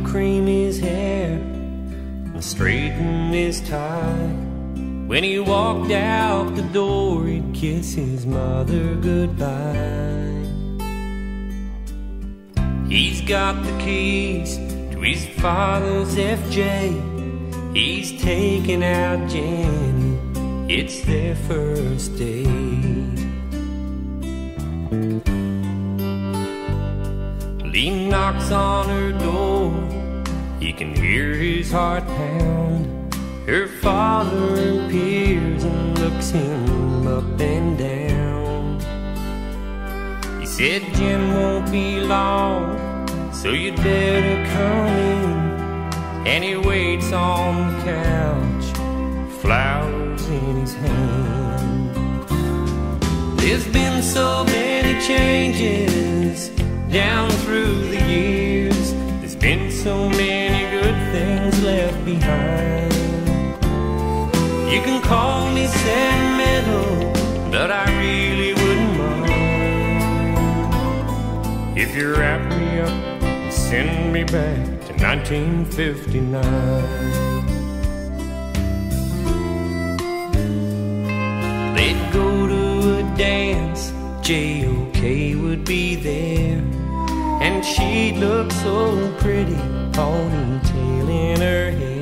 cream his hair and straighten his tie. When he walked out the door, he'd kiss his mother goodbye. He's got the keys to his father's FJ. He's taken out Jenny, it's their first date. He knocks on her door, he can hear his heart pound. Her father appears and looks him up and down. He said, Jim won't be long, so you'd better come in. And he waits on the couch, flowers in his hand. There's been so many changes down through the years. There's been so many good things left behind. You can call me sentimental, but I really wouldn't mind if you wrap me up and send me back to 1959. They'd go to a dance, J.O.K. would be there, and she'd look so pretty, ponytail in her hair.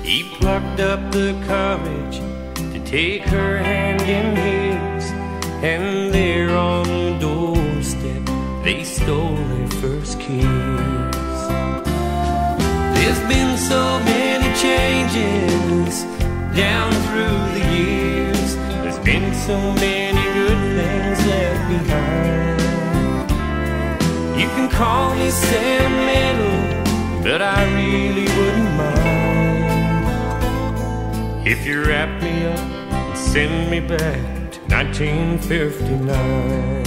He plucked up the courage to take her hand in his, and there on the doorstep they stole their first kiss. There's been so many changes down through the years. There's been so many good things left behind. You can call me sentimental, but I really wouldn't mind if you wrap me up and send me back to 1959.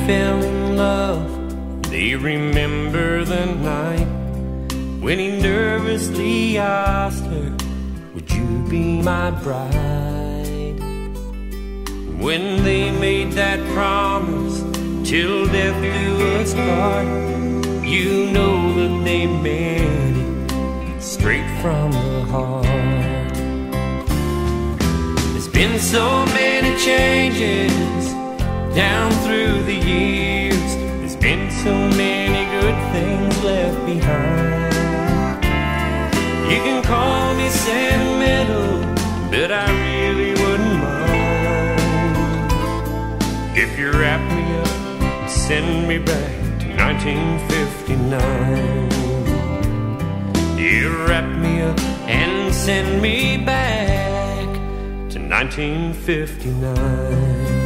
Fell in love, they remember the night when he nervously asked her, would you be my bride? When they made that promise, till death do us part, you know that they meant it straight from the heart. There's been so many changes down through the years. There's been so many good things left behind. You can call me sentimental, but I really wouldn't mind if you wrap me up and send me back to 1959. You wrap me up and send me back to 1959.